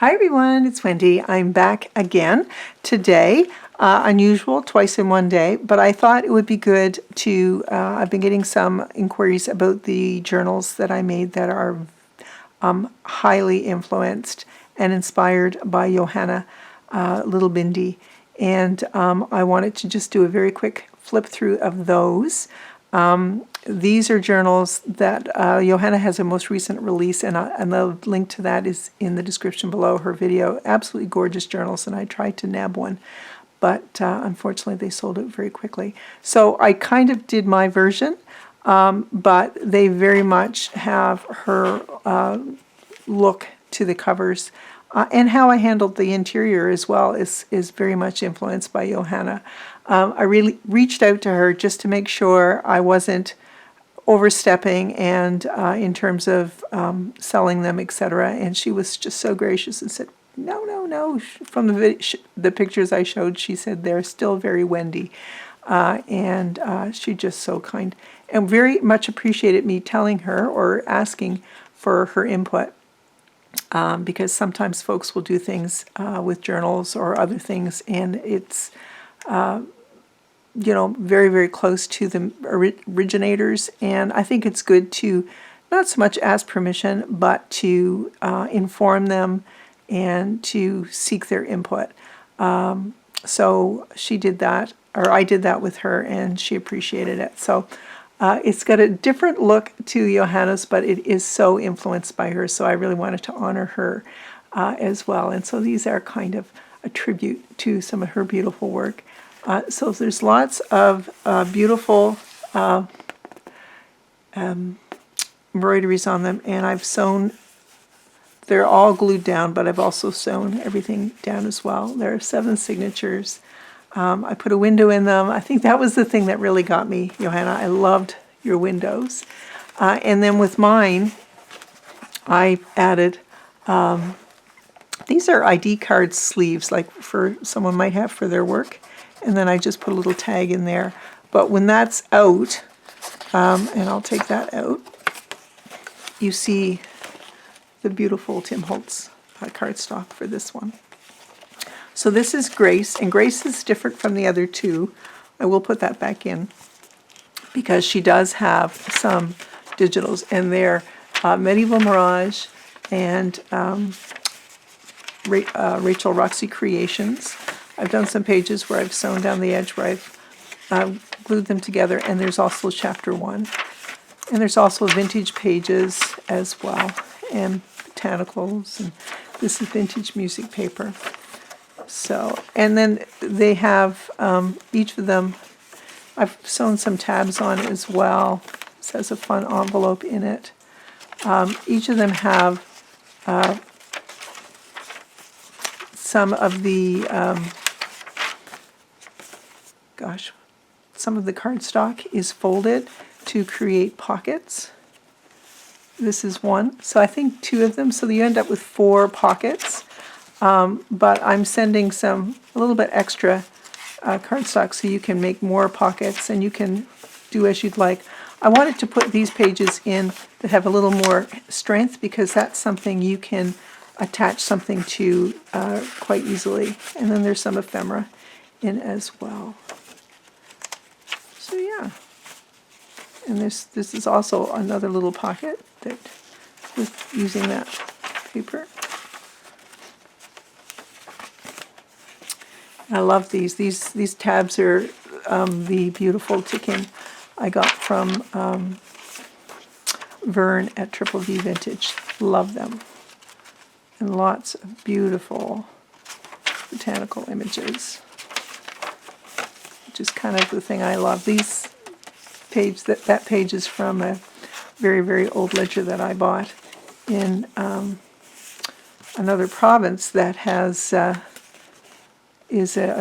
Hi everyone, it's Wendy. I'm back again today. Unusual, twice in one day, but I thought it would be good to, I've been getting some inquiries about the journals that I made that are highly influenced and inspired by Johanna Little Bindy. And I wanted to just do a very quick flip through of those. These are journals that Johanna has a most recent release, and the link to that is in the description below her video. Absolutely gorgeous journals, and I tried to nab one, but unfortunately they sold it very quickly. So I kind of did my version, but they very much have her look to the covers. And how I handled the interior as well is very much influenced by Johanna. I really reached out to her just to make sure I wasn't overstepping and in terms of selling them, etc. And she was just so gracious and said, no, no, no. From the pictures I showed, she said they're still very Wendy. And she's just so kind and very much appreciated me telling her or asking for her input. Because sometimes folks will do things with journals or other things, and it's very, very close to the originators. And I think it's good to not so much ask permission, but to inform them and to seek their input. So she did that, or I did that with her, and she appreciated it. So it's got a different look to Johanna's, but it is so influenced by her, so I really wanted to honor her as well. And so these are kind of a tribute to some of her beautiful work. So there's lots of beautiful embroideries on them, and I've sewn, they're all glued down, but I've also sewn everything down as well. There are 7 signatures. I put a window in them. I think that was the thing that really got me, Johanna. I loved your windows. And then with mine, I added, these are ID card sleeves, like for someone might have for their work. And then I just put a little tag in there. But when that's out, and I'll take that out, you see the beautiful Tim Holtz cardstock for this one. So this is Grace, and Grace is different from the other two. I will put that back in because she does have some digitals, and they're Medieval Mirage and Rachel Roxy Creations. I've done some pages where I've sewn down the edge, where I've glued them together, and there's also chapter 1. And there's also vintage pages as well, and botanicals, and this is vintage music paper. So, and then they have, each of them, I've sewn some tabs on as well. This has a fun envelope in it. Each of them have some of the, some of the cardstock is folded to create pockets. This is one. So I think 2 of them, so you end up with 4 pockets. But I'm sending a little bit extra cardstock so you can make more pockets, and you can do as you'd like. I wanted to put these pages in that have a little more strength, because that's something you can attach something to quite easily. And then there's some ephemera in as well. So yeah. And this is also another little pocket that with using that paper. I love these. These tabs are the beautiful ticking I got from Vern at Triple V Vintage. Love them. And lots of beautiful botanical images, which is kind of the thing I love. These page, that page is from a very, very old ledger that I bought in another province that has an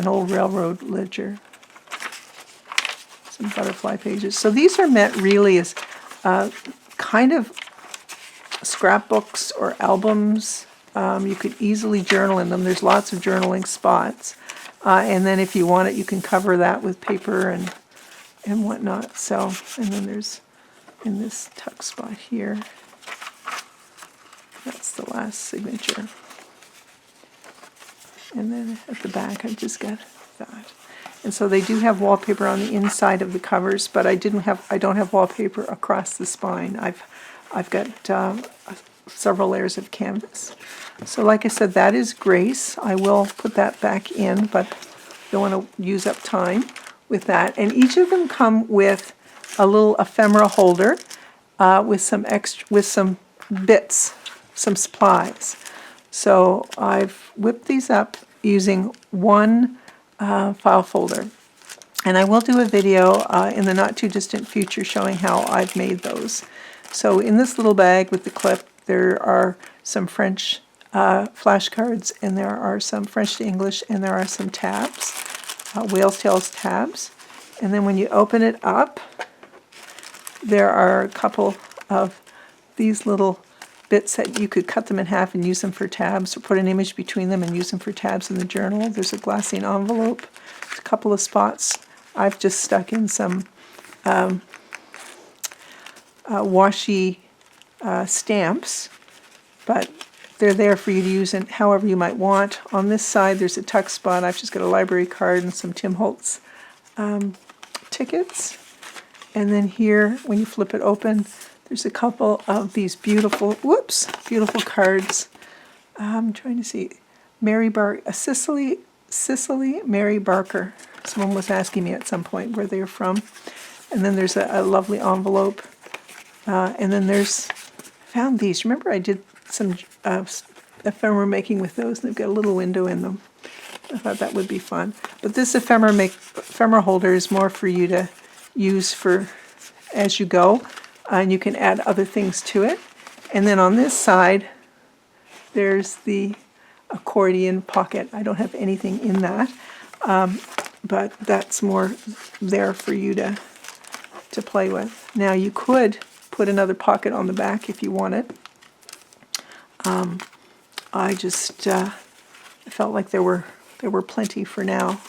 old railroad ledger. Some butterfly pages. So these are meant really as kind of scrapbooks or albums. You could easily journal in them. There's lots of journaling spots. And then if you want it, you can cover that with paper and whatnot. So, and then there's in this tuck spot here. That's the last signature. And then at the back, I've just got that. And so they do have wallpaper on the inside of the covers, but I don't have wallpaper across the spine. I've got several layers of canvas. So like I said, that is Grace. I will put that back in, but don't want to use up time with that. And each of them come with a little ephemera holder with some bits, some supplies. So I've whipped these up using one file folder. And I will do a video in the not too distant future showing how I've made those. So in this little bag with the clip, there are some French flashcards, and there are some French to English, and there are some tabs, whale's tails tabs. And then when you open it up, there are a couple of these little bits that you could cut them in half and use them for tabs, or put an image between them and use them for tabs in the journal. There's a glassine envelope, a couple of spots. I've just stuck in some washi stamps, but they're there for you to use in however you might want. On this side, there's a tuck spot. I've just got a library card and some Tim Holtz tickets. And then here, when you flip it open, there's a couple of these beautiful cards. I'm trying to see. Cicely Mary Barker. Someone was asking me at some point where they're from. And then there's a lovely envelope. And then found these. Remember I did some ephemera making with those, and they've got a little window in them. I thought that would be fun. But this ephemera holder is more for you to use for as you go, and you can add other things to it. And then on this side, there's the accordion pocket. I don't have anything in that, but that's more there for you to play with. Now you could put another pocket on the back if you wanted. I just felt like there were plenty for now.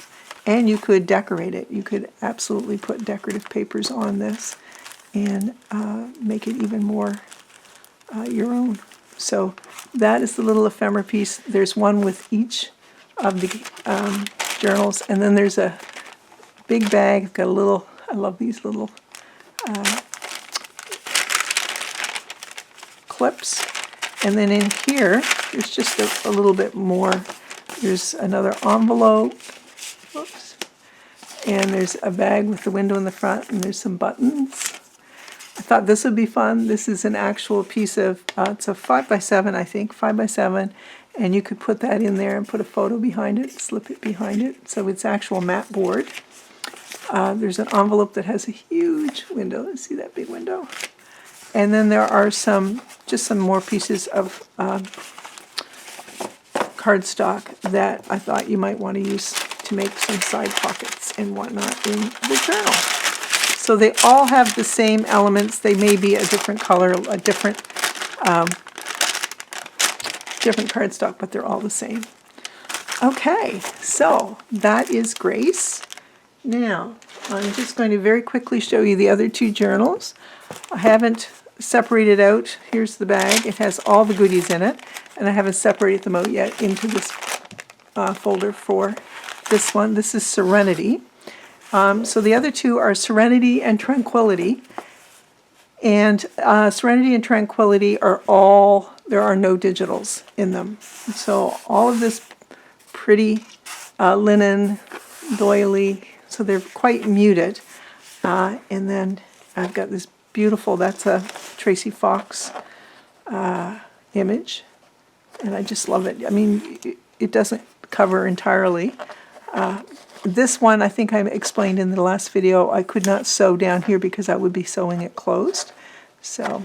And you could decorate it. You could absolutely put decorative papers on this and make it even more your own. So that is the little ephemera piece. There's one with each of the journals, and then there's a big bag. It's got a little, I love these little clips. And then in here, there's just a little bit more. There's another envelope. Whoops. And there's a bag with the window in the front, and there's some buttons. I thought this would be fun. This is an actual piece of, it's a 5x7, I think, 5x7, and you could put that in there and put a photo behind it, slip it behind it, so it's actual mat board. There's an envelope that has a huge window. Let's see that big window. And then there are just some more pieces of cardstock that I thought you might want to use to make some side pockets and whatnot in the journal. So they all have the same elements. They may be a different color, a different cardstock, but they're all the same. Okay, so that is Grace. Now, I'm just going to very quickly show you the other two journals. I haven't separated out. Here's the bag. It has all the goodies in it, and I haven't separated them out yet into this folder for this one. This is Serenity. So the other two are Serenity and Tranquility. And Serenity and Tranquility are all, there are no digitals in them. So all of this pretty linen, doily, so they're quite muted. And then I've got this beautiful, that's a Tracy Fox image. And I just love it. I mean, it doesn't cover entirely. This one, I think I explained in the last video, I could not sew down here because I would be sewing it closed. So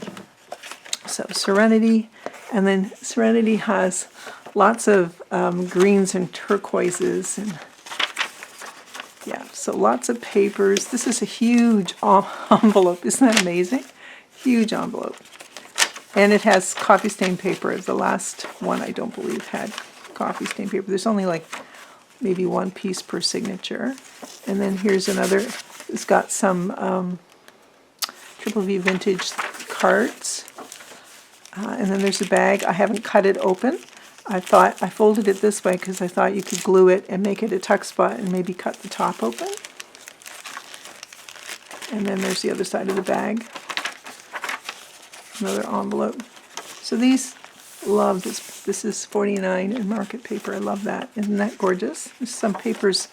Serenity, and then Serenity has lots of greens and turquoises, and yeah, so lots of papers. This is a huge envelope. Isn't that amazing? Huge envelope. And it has coffee stain paper. The last one, I don't believe, had coffee stain paper. There's only like maybe one piece per signature. And then here's another. It's got some Triple V vintage cards. And then there's a bag. I haven't cut it open. I thought I folded it this way because I thought you could glue it and make it a tuck spot and maybe cut the top open. And then there's the other side of the bag. Another envelope. So these, love this. This is 49 in market paper. I love that. Isn't that gorgeous? There's some papers.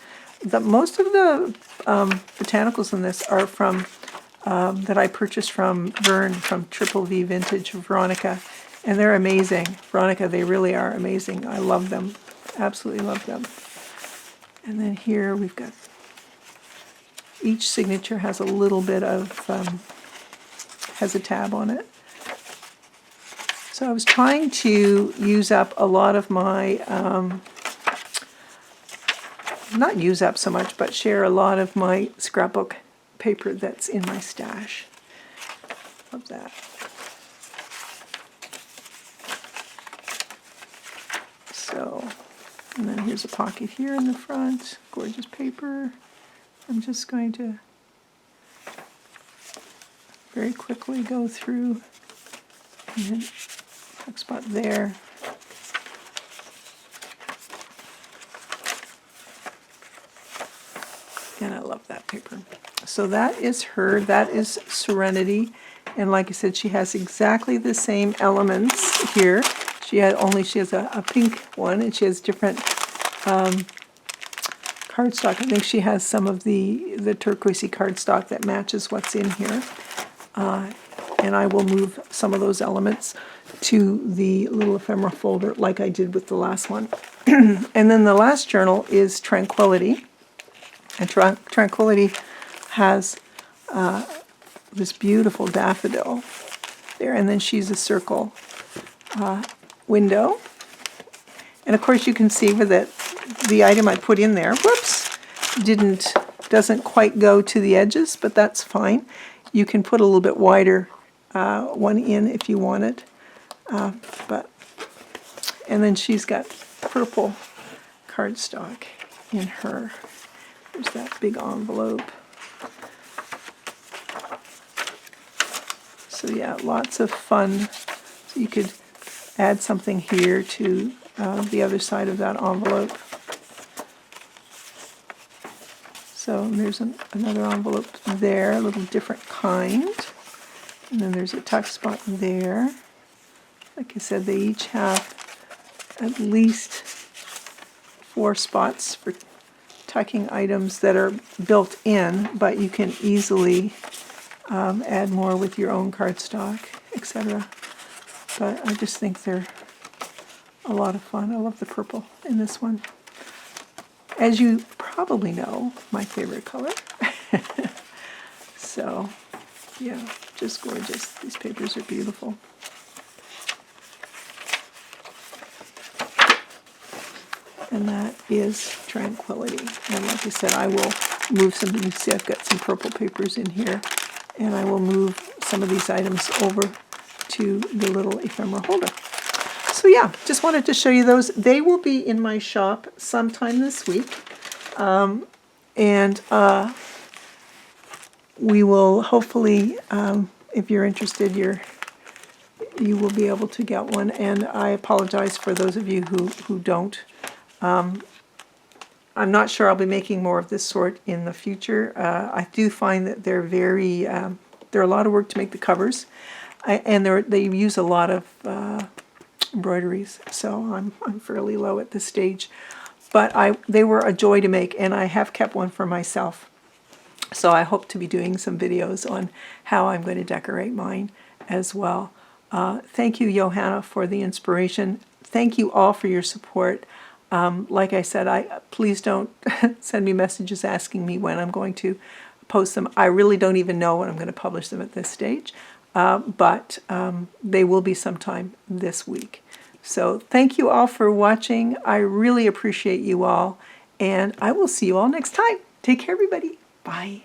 Most of the botanicals in this are from, that I purchased from Vern, from Triple V Vintage, Veronica. And they're amazing. Veronica, they really are amazing. I love them. Absolutely love them. And then here we've got, each signature has a little bit of, has a tab on it. So I was trying to use up a lot of my, not use up so much, but share a lot of my scrapbook paper that's in my stash. Love that. So, and then here's a pocket here in the front, gorgeous paper. I'm just going to very quickly go through, and then tuck spot there. And I love that paper. So that is her, that is Serenity. And like I said, she has exactly the same elements here. She has a pink one, and she has different cardstock. I think she has some of the turquoisey cardstock that matches what's in here. And I will move some of those elements to the little ephemera folder like I did with the last one. And then the last journal is Tranquility. And Tranquility has this beautiful daffodil there, and then she's a circle window. And of course you can see that the item I put in there, whoops, doesn't quite go to the edges, but that's fine. You can put a little bit wider one in if you want it. And then she's got purple cardstock in her. There's that big envelope. So yeah, lots of fun. So you could add something here to the other side of that envelope. So there's another envelope there, a little different kind. And then there's a tuck spot there. Like I said, they each have at least 4 spots for tucking items that are built in, but you can easily add more with your own cardstock, etc. But I just think they're a lot of fun. I love the purple in this one. As you probably know, my favorite color. So, yeah, just gorgeous. These papers are beautiful. And that is Tranquility. And like I said, I will move some, you see I've got some purple papers in here, and I will move some of these items over to the little ephemera holder. So yeah, just wanted to show you those. They will be in my shop sometime this week. We will hopefully, if you're interested, you will be able to get one. And I apologize for those of you who don't. I'm not sure I'll be making more of this sort in the future. I do find that they're they're a lot of work to make the covers, and they use a lot of embroideries, so I'm fairly low at this stage. But they were a joy to make, and I have kept one for myself. So I hope to be doing some videos on how I'm going to decorate mine as well. Thank you, Johanna, for the inspiration. Thank you all for your support. Like I said, please don't send me messages asking me when I'm going to post them. I really don't even know when I'm going to publish them at this stage, but they will be sometime this week. So thank you all for watching. I really appreciate you all, and I will see you all next time. Take care, everybody. Bye.